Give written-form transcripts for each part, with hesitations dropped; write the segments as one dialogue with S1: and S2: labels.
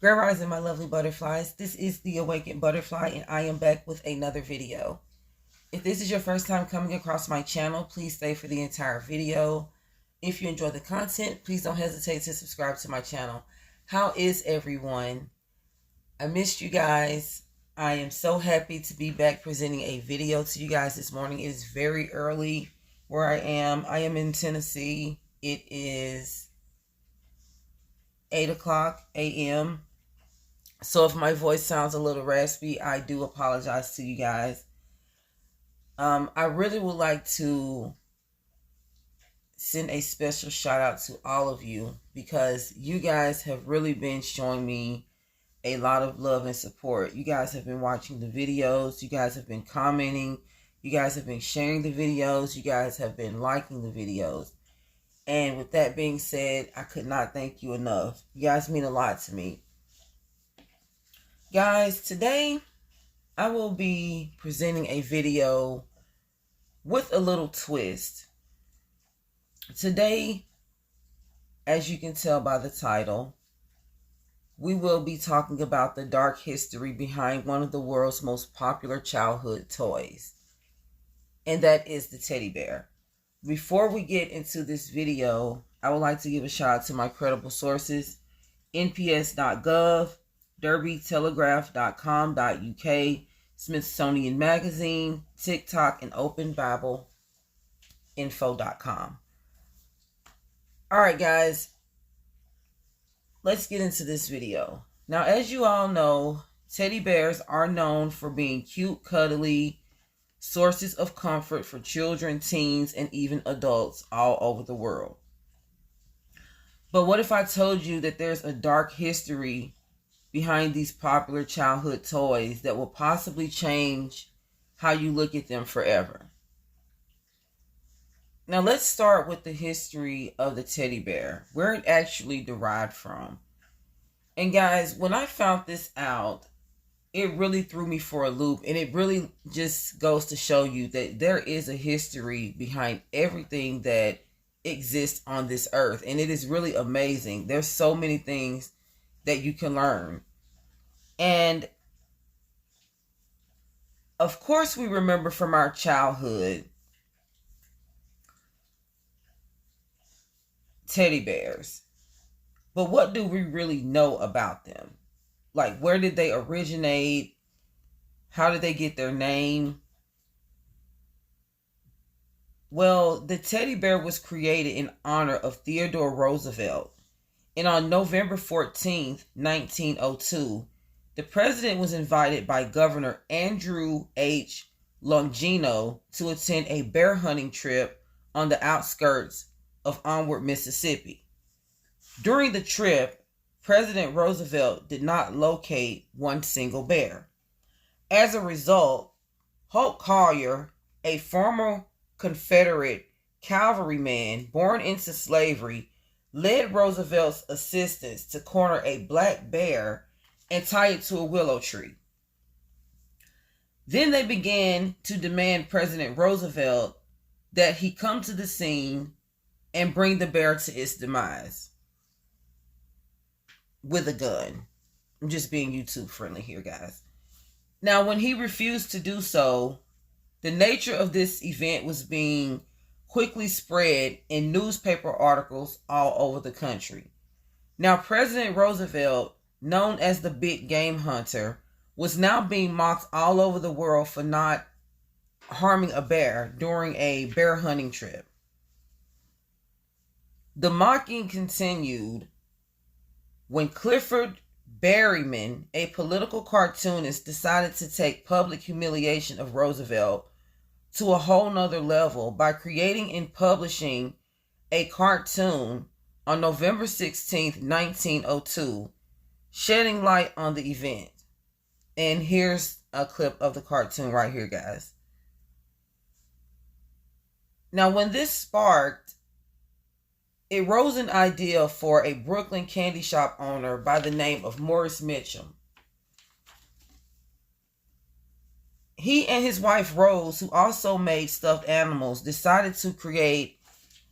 S1: Grand Rising, my lovely butterflies. This is the Awakened Butterfly, and I am back with another video. If this is your first time coming across my channel, please stay for the entire video. If you enjoy the content, please don't hesitate to subscribe to my channel. How is everyone? I missed you guys. I am so happy to be back presenting a video to you guys this morning. It is very early where I am. I am in Tennessee. It is 8 o'clock a.m. So if my voice sounds a little raspy, I do apologize to you guys. I really would like to send a special shout out to all of you because you guys have really been showing me a lot of love and support. You guys have been watching the videos. You guys have been commenting. You guys have been sharing the videos. You guys have been liking the videos. And with that being said, I could not thank you enough. You guys mean a lot to me. Guys, today I will be presenting a video with a little twist. Today, as you can tell by the title, we will be talking about the dark history behind one of the world's most popular childhood toys, and that is the teddy bear. Before we get into this video, I would like to give a shout out to my credible sources, nps.gov, derbytelegraph.com.uk, Smithsonian Magazine, TikTok, and OpenBibleInfo.com. Alright guys, let's get into this video. Now, as you all know, teddy bears are known for being cute, cuddly sources of comfort for children, teens, and even adults all over the world. But what if I told you that there's a dark history behind these popular childhood toys that will possibly change how you look at them forever? Now let's start with the history of the teddy bear, where it actually derived from. And guys, when I found this out, it really threw me for a loop, and it really just goes to show you that there is a history behind everything that exists on this earth, and it is really amazing. There's so many things that you can learn. And of course we remember from our childhood teddy bears, but what do we really know about them? Like, where did they originate? How did they get their name? Well, the teddy bear was created in honor of Theodore Roosevelt. And on November 14th, 1902, the president was invited by Governor Andrew H. Longino to attend a bear hunting trip on the outskirts of Onward, Mississippi. During the trip, President Roosevelt did not locate one single bear. As a result, Hoke Collier, a former Confederate cavalryman born into slavery, led Roosevelt's assistants to corner a black bear and tie it to a willow tree. Then they began to demand President Roosevelt that he come to the scene and bring the bear to its demise with a gun. I'm just being YouTube friendly here, guys. Now, when he refused to do so, the nature of this event was being quickly spread in newspaper articles all over the country. Now, President Roosevelt, known as the big game hunter, was now being mocked all over the world for not harming a bear during a bear hunting trip. The mocking continued when Clifford Berryman, a political cartoonist, decided to take public humiliation of Roosevelt to a whole nother level by creating and publishing a cartoon on November 16th, 1902, shedding light on the event. And here's a clip of the cartoon right here, guys. Now, when this sparked, it rose an idea for a Brooklyn candy shop owner by the name of Morris Mitchum. He and his wife Rose, who also made stuffed animals, decided to create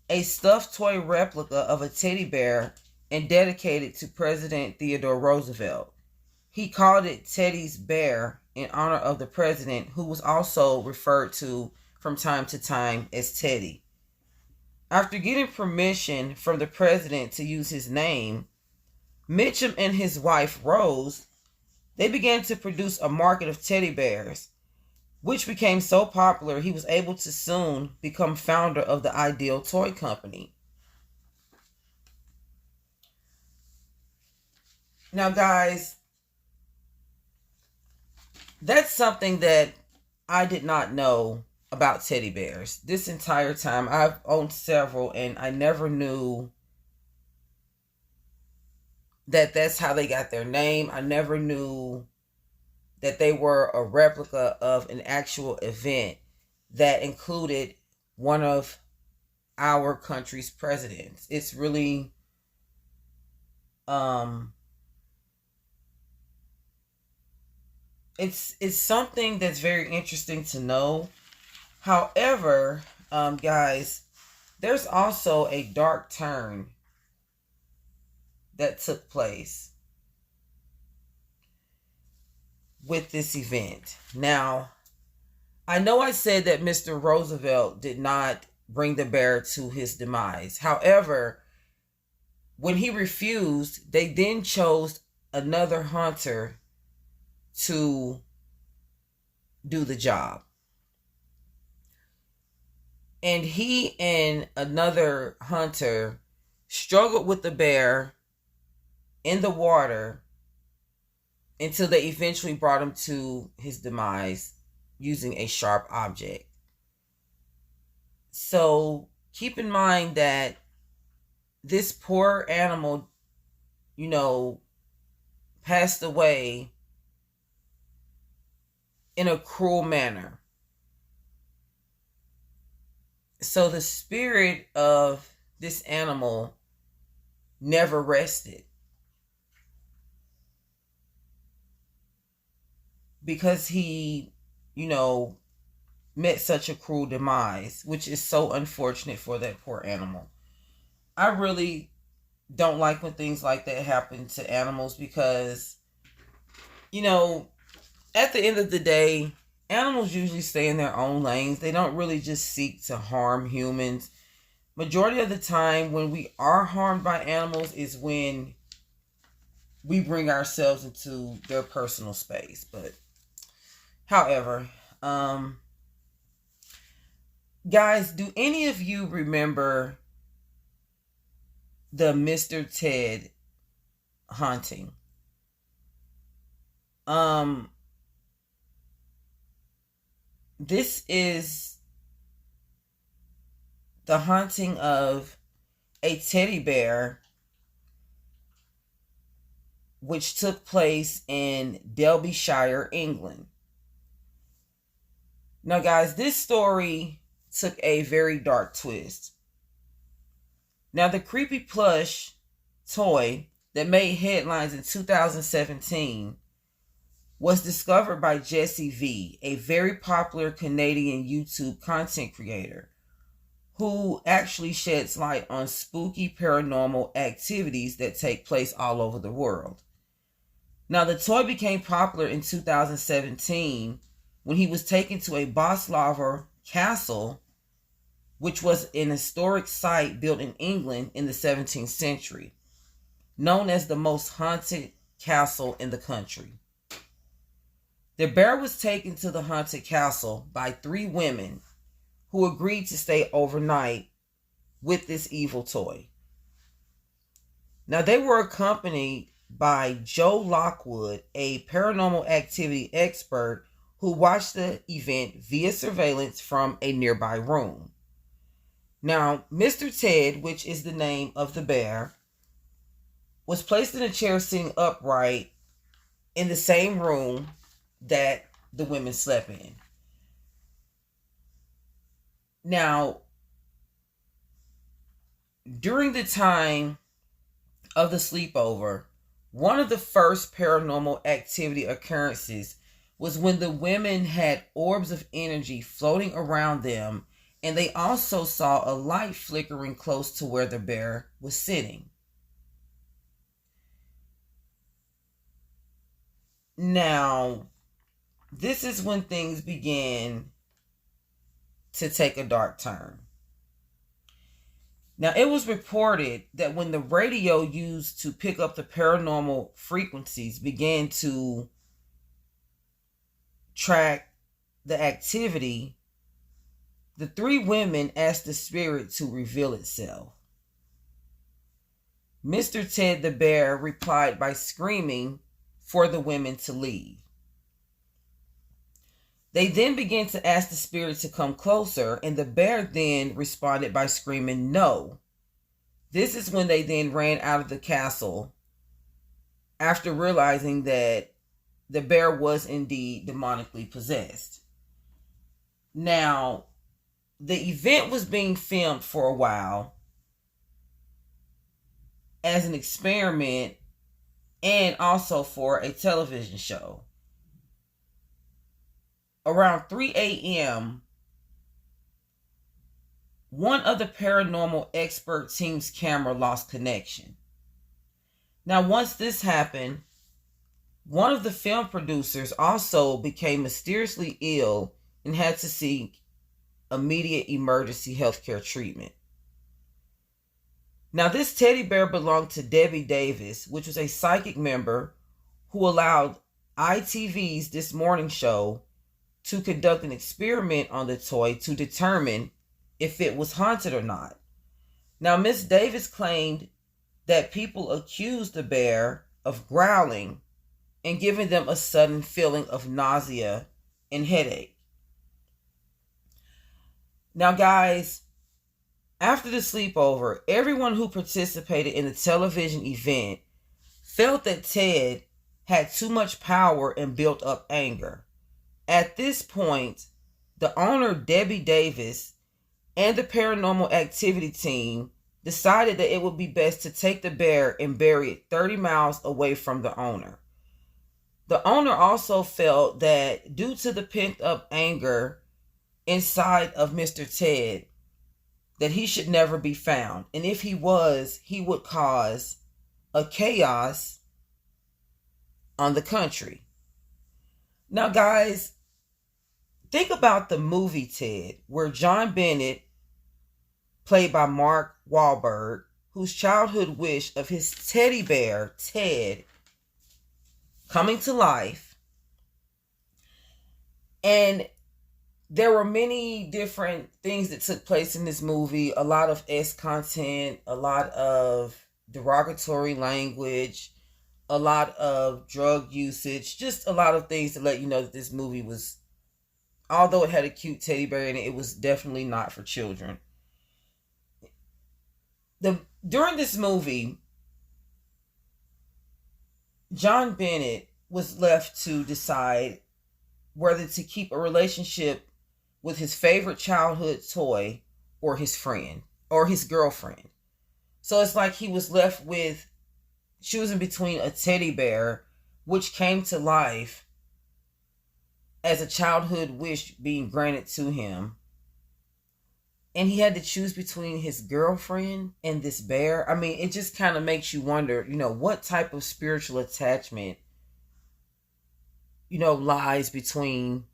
S1: a stuffed toy replica of a teddy bear and dedicated to President Theodore Roosevelt. He called it Teddy's Bear in honor of the president, who was also referred to from time to time as Teddy. After getting permission from the president to use his name, Mitchum and his wife Rose, they began to produce a market of teddy bears, which became so popular he was able to soon become founder of the Ideal Toy Company. Now, guys, that's something that I did not know about teddy bears. This entire time, I've owned several, and I never knew that that's how they got their name. I never knew that they were a replica of an actual event that included one of our country's presidents. It's really it's something that's very interesting to know. However, guys, there's also a dark turn that took place with this event. Now, I know I said that Mr. Roosevelt did not bring the bear to his demise. However, when he refused, they then chose another hunter to do the job. And he and another hunter struggled with the bear in the water until they eventually brought him to his demise using a sharp object. So keep in mind that this poor animal, passed away in a cruel manner. So the spirit of this animal never rested, because he, met such a cruel demise, which is so unfortunate for that poor animal. I really don't like when things like that happen to animals, because, at the end of the day, animals usually stay in their own lanes. They don't really just seek to harm humans. Majority of the time when we are harmed by animals is when we bring ourselves into their personal space. But however, guys, do any of you remember the Mr. Ted haunting? This is the haunting of a teddy bear, which took place in Derbyshire, England. Now, guys, this story took a very dark twist. Now, the creepy plush toy that made headlines in 2017 was discovered by Jessie V, a very popular Canadian YouTube content creator who actually sheds light on spooky paranormal activities that take place all over the world. Now, the toy became popular in 2017 when he was taken to a Boslover castle, which was an historic site built in England in the 17th century, known as the most haunted castle in the country. The bear was taken to the haunted castle by 3 women who agreed to stay overnight with this evil toy. Now, they were accompanied by Joe Lockwood, a paranormal activity expert who watched the event via surveillance from a nearby room. Now, Mr. Ted, which is the name of the bear, was placed in a chair sitting upright in the same room that the women slept in. Now, during the time of the sleepover, one of the first paranormal activity occurrences was when the women had orbs of energy floating around them, and they also saw a light flickering close to where the bear was sitting. Now, this is when things began to take a dark turn. Now, it was reported that when the radio used to pick up the paranormal frequencies began to track the activity, the three women asked the spirit to reveal itself. Mr. Ted the Bear replied by screaming for the women to leave. They then began to ask the spirit to come closer, and the bear then responded by screaming, "No." This is when they then ran out of the castle after realizing that the bear was indeed demonically possessed. Now, the event was being filmed for a while as an experiment and also for a television show. Around 3 a.m., one of the paranormal expert team's camera lost connection. Now, once this happened, one of the film producers also became mysteriously ill and had to seek immediate emergency healthcare treatment. Now, this teddy bear belonged to Debbie Davis, which was a psychic member who allowed ITV's This Morning Show to conduct an experiment on the toy to determine if it was haunted or not. Now, Miss Davis claimed that people accused the bear of growling and giving them a sudden feeling of nausea and headache. Now, guys, after the sleepover, everyone who participated in the television event felt that Ted had too much power and built up anger. At this point, the owner, Debbie Davis, and the paranormal activity team decided that it would be best to take the bear and bury it 30 miles away from the owner. The owner also felt that due to the pent-up anger inside of Mr. Ted, that he should never be found. And if he was, he would cause a chaos on the country. Now, guys, think about the movie Ted, where John Bennett, played by Mark Wahlberg, whose childhood wish of his teddy bear, Ted, coming to life. And there were many different things that took place in this movie. A lot of S content, a lot of derogatory language, a lot of drug usage, just a lot of things to let you know that this movie was, although it had a cute teddy bear in it, it was definitely not for children. During this movie, John Bennett was left to decide whether to keep a relationship with his favorite childhood toy or his friend or his girlfriend. So it's like he was left with choosing between a teddy bear, which came to life as a childhood wish being granted to him, and he had to choose between his girlfriend and this bear. I mean, it just kind of makes you wonder, what type of spiritual attachment, lies between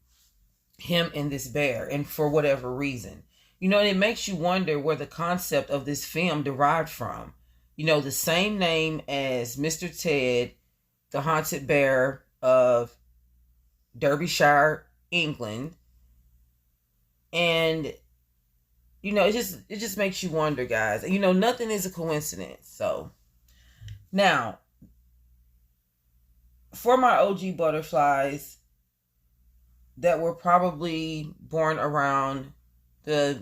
S1: him and this bear, and for whatever reason. And it makes you wonder where the concept of this film derived from. The same name as Mr. Ted, the haunted bear of Derbyshire, England. And it just makes you wonder, guys. Nothing is a coincidence. So now, for my OG butterflies that were probably born around the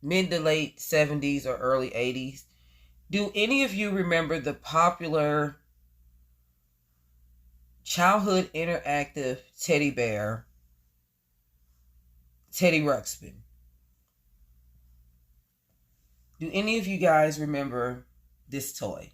S1: mid to late 70s or early 80s, do any of you remember the popular childhood interactive teddy bear, Teddy Ruxpin? Do any of you guys remember this toy?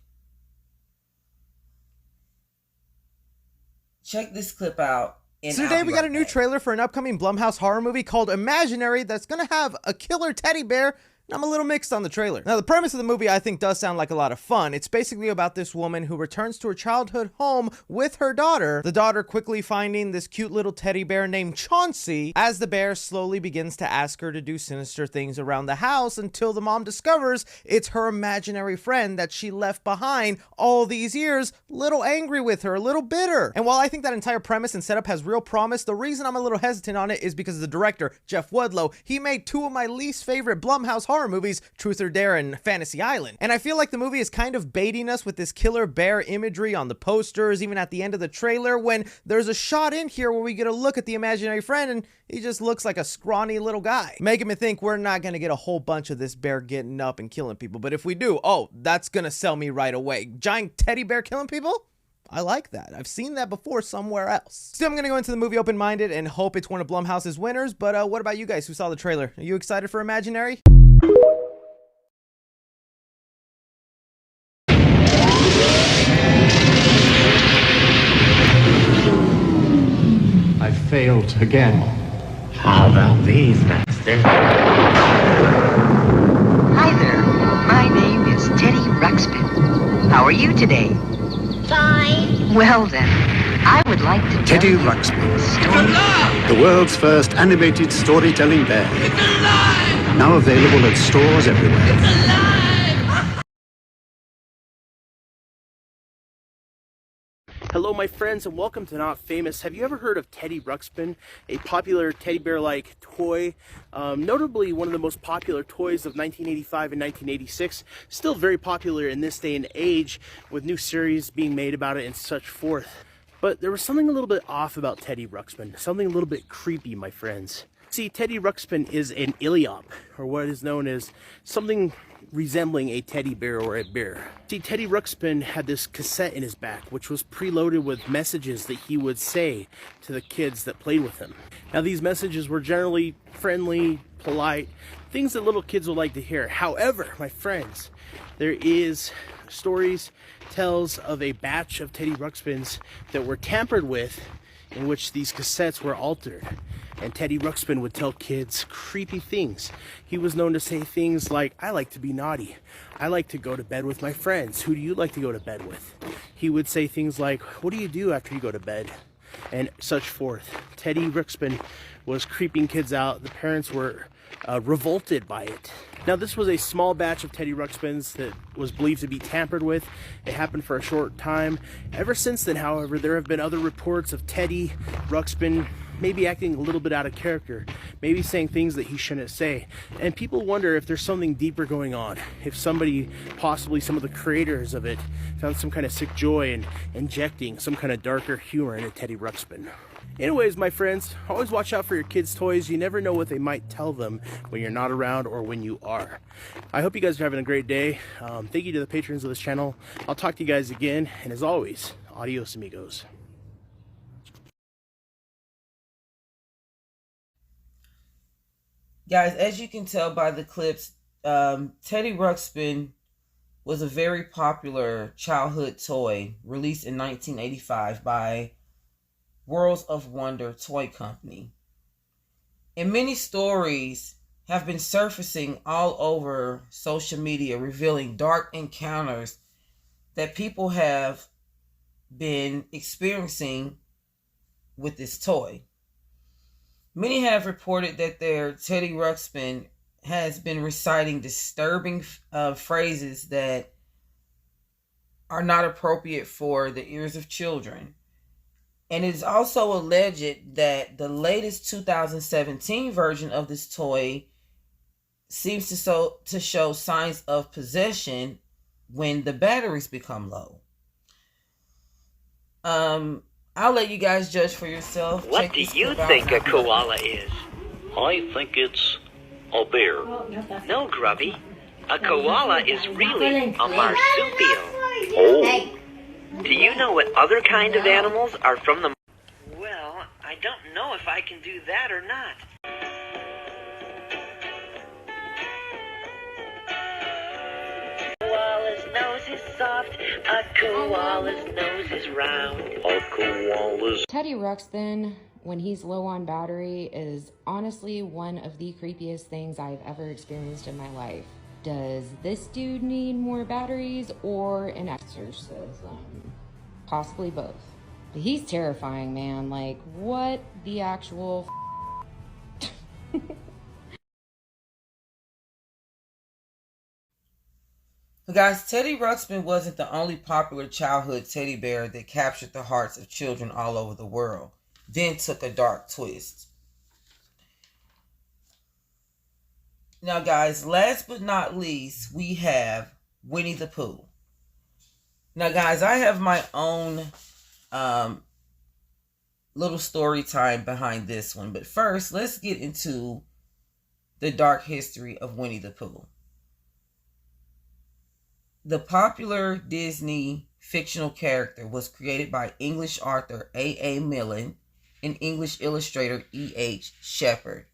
S1: Check this clip out.
S2: So today we got a new trailer for an upcoming Blumhouse horror movie called Imaginary that's going to have a killer teddy bear I'm a little mixed on the trailer. Now, the premise of the movie I think does sound like a lot of fun. It's basically about this woman who returns to her childhood home with her daughter, the daughter quickly finding this cute little teddy bear named Chauncey, as the bear slowly begins to ask her to do sinister things around the house until the mom discovers it's her imaginary friend that she left behind all these years, little angry with her, a little bitter. And while I think that entire premise and setup has real promise, the reason I'm a little hesitant on it is because the director, Jeff Wadlow, he made two of my least favorite Blumhouse horror movies, Truth or Dare and Fantasy Island. And I feel like the movie is kind of baiting us with this killer bear imagery on the posters, even at the end of the trailer, when there's a shot in here where we get a look at the imaginary friend and he just looks like a scrawny little guy, making me think we're not gonna get a whole bunch of this bear getting up and killing people. But if we do, oh, that's gonna sell me right away. Giant teddy bear killing people? I like that. I've seen that before somewhere else. Still, I'm going to go into the movie open-minded and hope it's one of Blumhouse's winners, but what about you guys who saw the trailer? Are you excited for Imaginary?
S3: I failed again.
S4: How about these, Master?
S5: Hi there. My name is Teddy Ruxpin. How are you today?
S6: Fine.
S5: Well then, I would like to tell
S4: Teddy
S5: you
S4: Ruxpin,
S5: a story.
S4: the world's first animated storytelling bear. It's alive! Now available at stores everywhere. It's alive!
S7: Hello my friends and welcome to Not Famous. Have you ever heard of Teddy Ruxpin, a popular teddy bear-like toy? Notably one of the most popular toys of 1985 and 1986. Still very popular in this day and age with new series being made about it and such forth. But there was something a little bit off about Teddy Ruxpin. Something a little bit creepy, my friends. See, Teddy Ruxpin is an Iliop, or what is known as something resembling a teddy bear or a bear. See, Teddy Ruxpin had this cassette in his back, which was preloaded with messages that he would say to the kids that played with him. Now, these messages were generally friendly, polite, things that little kids would like to hear. However, my friends, there is stories, tells of a batch of Teddy Ruxpins that were tampered with, in which these cassettes were altered. And Teddy Ruxpin would tell kids creepy things. He was known to say things like, I like to be naughty. I like to go to bed with my friends. Who do you like to go to bed with? He would say things like, what do you do after you go to bed? And such forth. Teddy Ruxpin was creeping kids out. The parents were revolted by it. Now, this was a small batch of Teddy Ruxpins that was believed to be tampered with. It happened for a short time. Ever since then, however, there have been other reports of Teddy Ruxpin maybe acting a little bit out of character, maybe saying things that he shouldn't say. And people wonder if there's something deeper going on, if somebody, possibly some of the creators of it, found some kind of sick joy in injecting some kind of darker humor into Teddy Ruxpin. Anyways, my friends, always watch out for your kids' toys. You never know what they might tell them when you're not around or when you are. I hope you guys are having a great day. Thank you to the patrons of this channel. I'll talk to you guys again. And as always, adios amigos.
S1: Guys, as you can tell by the clips, Teddy Ruxpin was a very popular childhood toy released in 1985 by Worlds of Wonder Toy Company. And many stories have been surfacing all over social media revealing dark encounters that people have been experiencing with this toy. Many have reported that their Teddy Ruxpin has been reciting disturbing phrases that are not appropriate for the ears of children. And it is also alleged that the latest 2017 version of this toy seems to show signs of possession when the batteries become low. I'll let you guys judge for yourself.
S8: What do you think a koala is?
S9: I think it's a bear.
S8: No, Grubby. A koala is really a marsupial.
S9: Oh.
S8: Do you know what other kind of animals are from the... Well, I don't know if I can do that or not. Koala's nose is soft, a koala's nose is round.
S9: A koala's...
S6: Teddy Ruxpin
S3: when he's low on battery is honestly one of the creepiest things I've ever experienced in my life. Does this dude need more batteries or an exorcism? Possibly both. But he's terrifying, man. Like, what the actual
S1: Guys, Teddy Ruxpin wasn't the only popular childhood teddy bear that captured the hearts of children all over the world, then took a dark twist. Now, guys, last but not least, we have Winnie the Pooh. Now, guys, I have my own little story time behind this one. But first, let's get into the dark history of Winnie the Pooh. The popular Disney fictional character was created by English author A.A. Milne and English illustrator E.H. Shepard.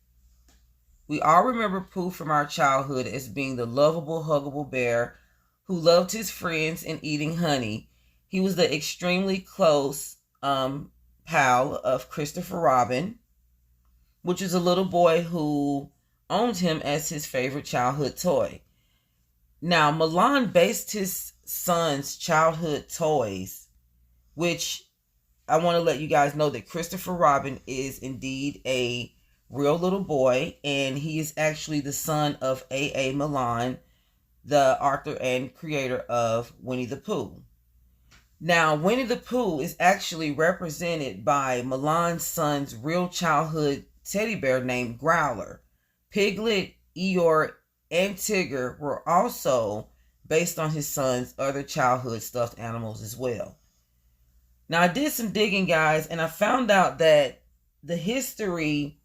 S1: We all remember Pooh from our childhood as being the lovable, huggable bear who loved his friends and eating honey. He was the extremely close pal of Christopher Robin, which is a little boy who owned him as his favorite childhood toy. Now, Milan based his son's childhood toys, which I want to let you guys know that Christopher Robin is indeed a real little boy, and he is actually the son of A.A. Milne, the author and creator of Winnie the Pooh. Now, Winnie the Pooh is actually represented by Milan's son's real childhood teddy bear named Growler. Piglet, Eeyore, and Tigger were also based on his son's other childhood stuffed animals as well. Now, I did some digging, guys, and I found out that the history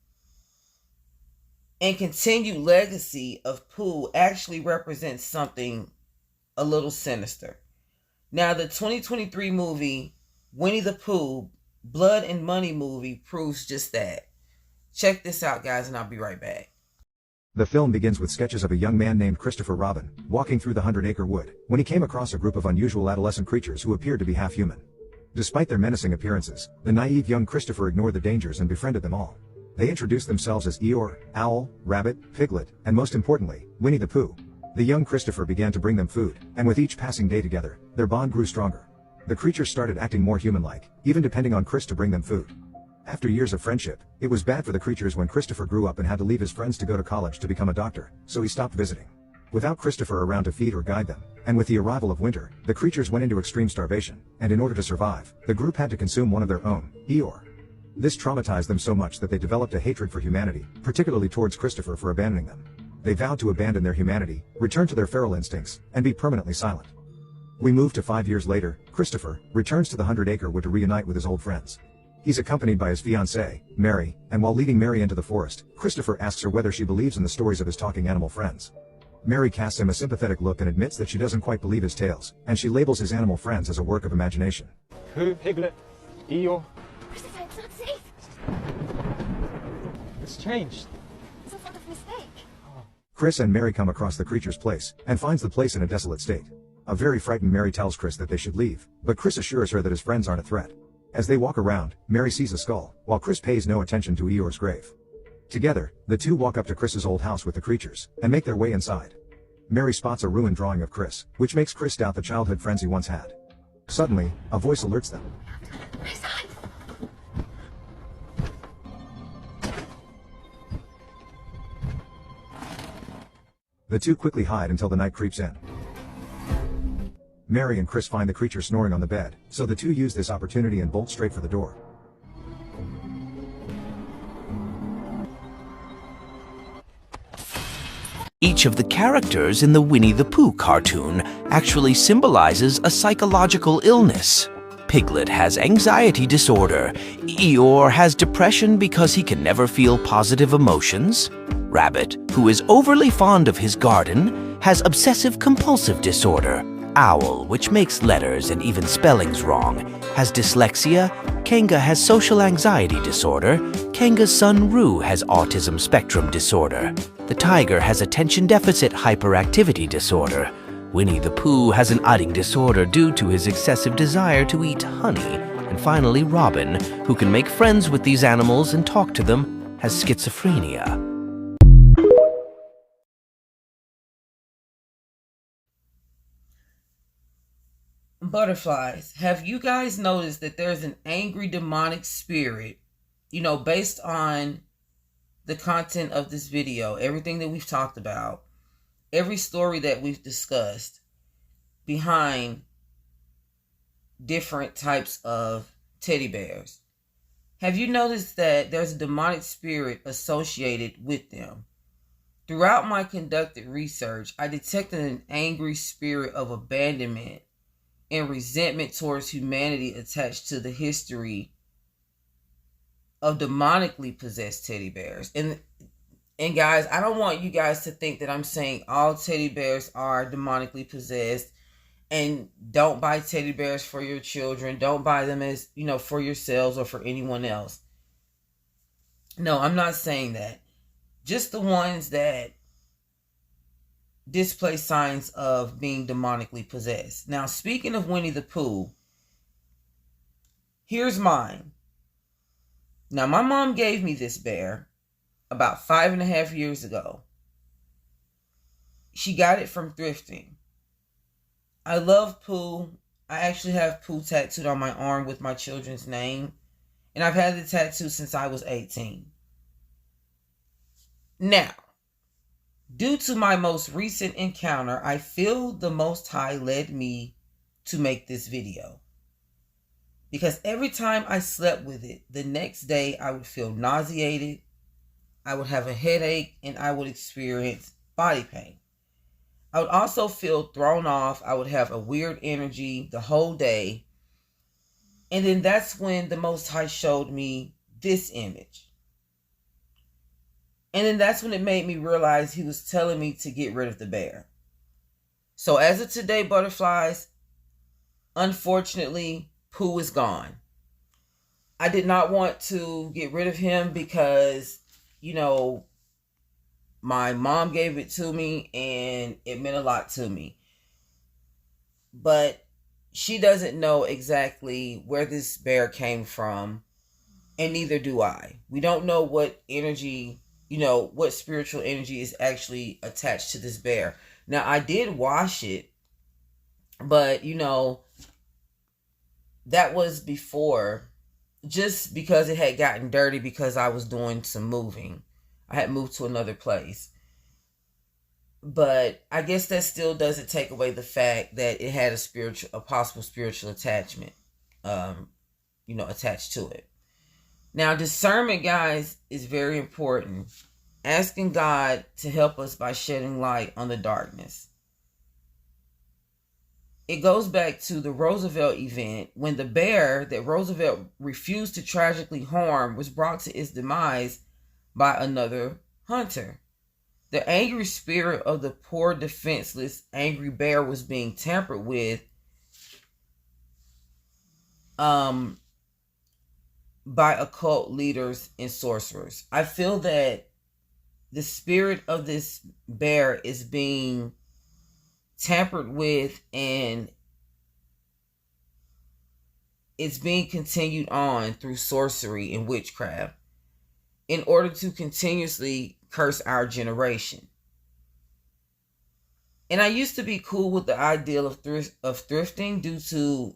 S1: and continued legacy of Pooh actually represents something a little sinister. Now, the 2023 movie, Winnie the Pooh, Blood and Money movie, proves just that. Check this out, guys, and I'll be right back.
S10: The film begins with sketches of a young man named Christopher Robin, walking through the 100-acre wood, when he came across a group of unusual adolescent creatures who appeared to be half-human. Despite their menacing appearances, the naive young Christopher ignored the dangers and befriended them all. They introduced themselves as Eeyore, Owl, Rabbit, Piglet, and most importantly, Winnie the Pooh. The young Christopher began to bring them food, and with each passing day together, their bond grew stronger. The creatures started acting more human-like, even depending on Chris to bring them food. After years of friendship, it was bad for the creatures when Christopher grew up and had to leave his friends to go to college to become a doctor, so he stopped visiting. Without Christopher around to feed or guide them, and with the arrival of winter, the creatures went into extreme starvation, and in order to survive, the group had to consume one of their own, Eeyore. This traumatized them so much that they developed a hatred for humanity, particularly towards Christopher for abandoning them. They vowed to abandon their humanity, return to their feral instincts, and be permanently silent. We move to 5 years later. Christopher returns to the 100-acre wood to reunite with his old friends. He's accompanied by his fiancée, Mary, and while leading Mary into the forest, Christopher asks her whether she believes in the stories of his talking animal friends. Mary casts him a sympathetic look and admits that she doesn't quite believe his tales, and she labels his animal friends as a work of imagination.
S11: Pooh, Piglet, Eeyore.
S6: Christopher, it's not safe.
S11: It's changed.
S6: Some sort of mistake.
S10: Chris and Mary come across the creature's place, and finds the place in a desolate state. A very frightened Mary tells Chris that they should leave, but Chris assures her that his friends aren't a threat. As they walk around, Mary sees a skull, while Chris pays no attention to Eeyore's grave. Together, the two walk up to Chris's old house with the creatures, and make their way inside. Mary spots a ruined drawing of Chris, which makes Chris doubt the childhood friends he once had. Suddenly, a voice alerts them. The two quickly hide until the night creeps in. Mary and Chris find the creature snoring on the bed, so the two use this opportunity and bolt straight for the door.
S12: Each of the characters in the Winnie the Pooh cartoon actually symbolizes a psychological illness. Piglet has anxiety disorder. Eeyore has depression because he can never feel positive emotions. Rabbit, who is overly fond of his garden, has obsessive-compulsive disorder. Owl, which makes letters and even spellings wrong, has dyslexia. Kanga has social anxiety disorder. Kanga's son Roo has autism spectrum disorder. The tiger has attention deficit hyperactivity disorder. Winnie the Pooh has an eating disorder due to his excessive desire to eat honey. And And finally, Robin, who can make friends with these animals and talk to them, has schizophrenia.
S1: Butterflies, have you guys noticed that there's an angry demonic spirit, based on the content of this video, everything that we've talked about, every story that we've discussed behind different types of teddy bears? Have you noticed that there's a demonic spirit associated with them? Throughout my conducted research, I detected an angry spirit of abandonment and resentment towards humanity attached to the history of demonically possessed teddy bears. And guys, I don't want you guys to think that I'm saying all teddy bears are demonically possessed, and don't buy teddy bears for your children. Don't buy them as, for yourselves or for anyone else. No, I'm not saying that. Just the ones that display signs of being demonically possessed. Now, speaking of Winnie the Pooh, here's mine. Now, my mom gave me this bear about 5.5 years ago. She got it from thrifting. I love Pooh. I actually have Pooh tattooed on my arm with my children's name. And I've had the tattoo since I was 18. Now, due to my most recent encounter, I feel the Most High led me to make this video. Because every time I slept with it, the next day I would feel nauseated, I would have a headache, and I would experience body pain. I would also feel thrown off. I would have a weird energy the whole day. And then that's when the Most High showed me this image. And then that's when it made me realize he was telling me to get rid of the bear. So as of today, butterflies, unfortunately, Pooh is gone. I did not want to get rid of him because, my mom gave it to me and it meant a lot to me. But she doesn't know exactly where this bear came from, and neither do I. We don't know what energy, what spiritual energy is actually attached to this bear. Now, I did wash it, but, that was before, just because it had gotten dirty because I was doing some moving. I had moved to another place. But I guess that still doesn't take away the fact that it had a possible spiritual attachment, attached to it. Now, discernment, guys, is very important. Asking God to help us by shedding light on the darkness. It goes back to the Roosevelt event when the bear that Roosevelt refused to tragically harm was brought to its demise by another hunter. The angry spirit of the poor, defenseless, angry bear was being tampered with by occult leaders and sorcerers. I feel that the spirit of this bear is being tampered with, and it's being continued on through sorcery and witchcraft in order to continuously curse our generation. And I used to be cool with the ideal of thrifting due to,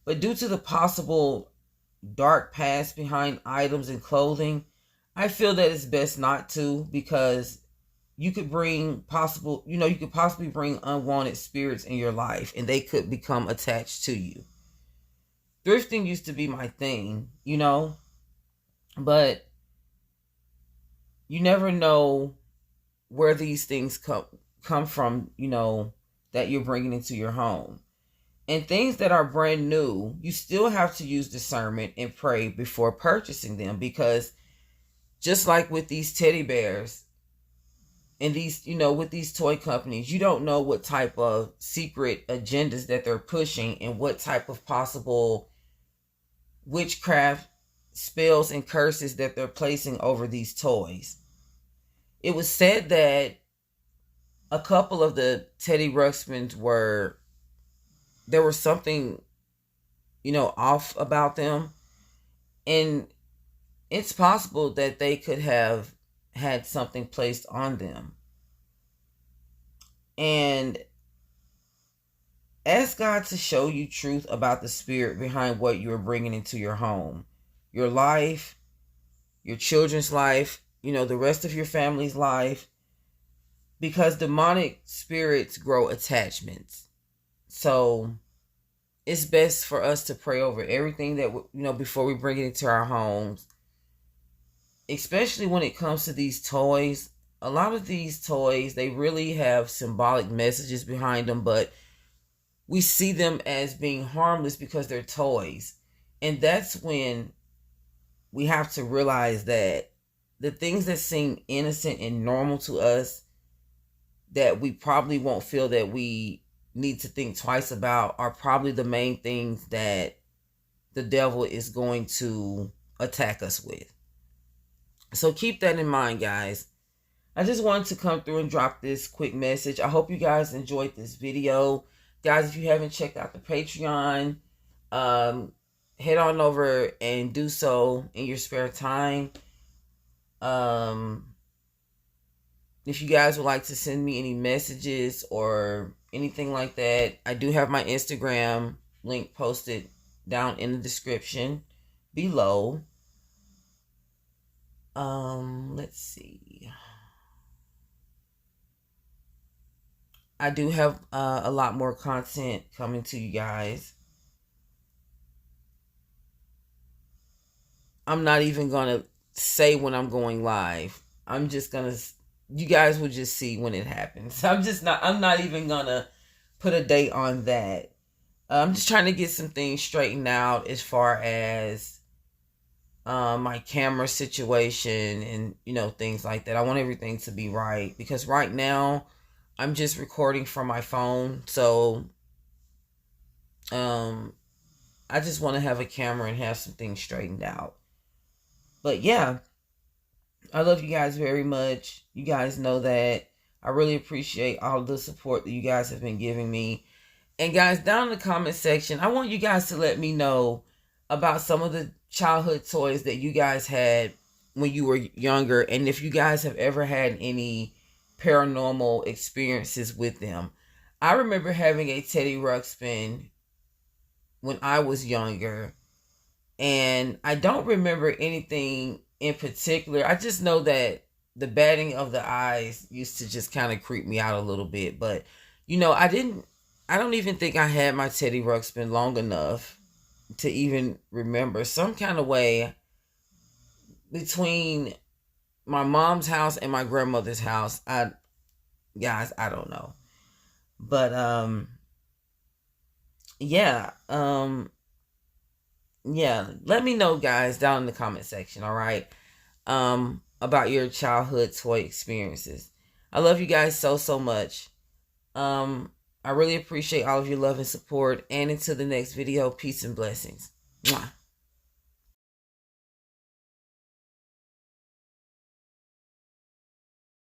S1: but due to the possible dark past behind items and clothing, I feel that it's best not to, because you could you could possibly bring unwanted spirits in your life, and they could become attached to you. Thrifting used to be my thing, but you never know where these things come from, that you're bringing into your home. And things that are brand new, you still have to use discernment and pray before purchasing them, because just like with these teddy bears and these, with these toy companies, you don't know what type of secret agendas that they're pushing and what type of possible witchcraft spells and curses that they're placing over these toys. It was said that a couple of the Teddy Ruxpins there was something, off about them. And it's possible that they could have had something placed on them. And ask God to show you truth about the spirit behind what you're bringing into your home, your life, your children's life, the rest of your family's life, because demonic spirits grow attachments. So it's best for us to pray over everything that, before we bring it into our homes, especially when it comes to these toys. A lot of these toys, they really have symbolic messages behind them, but we see them as being harmless because they're toys. And that's when we have to realize that the things that seem innocent and normal to us, that we probably won't feel that we need to think twice about, are probably the main things that the devil is going to attack us with. So keep that in mind, guys. I just wanted to come through and drop this quick message. I hope you guys enjoyed this video. Guys, if you haven't checked out the Patreon, head on over and do so in your spare time. If you guys would like to send me any messages or anything like that, I do have my Instagram link posted down in the description below. Let's see. I do have a lot more content coming to you guys. I'm not even going to say when I'm going live. I'm just going to, you guys will just see when it happens. I'm not even going to put a date on that. I'm just trying to get some things straightened out as far as my camera situation and, things like that. I want everything to be right because right now I'm just recording from my phone. So, I just want to have a camera and have some things straightened out. But yeah, I love you guys very much. You guys know that. I really appreciate all the support that you guys have been giving me. And guys, down in the comment section, I want you guys to let me know about some of the childhood toys that you guys had when you were younger. And if you guys have ever had any paranormal experiences with them. I remember having a Teddy Ruxpin when I was younger. And I don't remember anything in particular. I just know that the batting of the eyes used to just kind of creep me out a little bit. But, I don't even think I had my Teddy Ruxpin long enough to even remember. Some kind of way between my mom's house and my grandmother's house, I don't know. But, yeah, let me know, guys, down in the comment section, all right, about your childhood toy experiences. I love you guys so much. I really appreciate all of your love and support, and until the next video, peace and blessings. Mwah.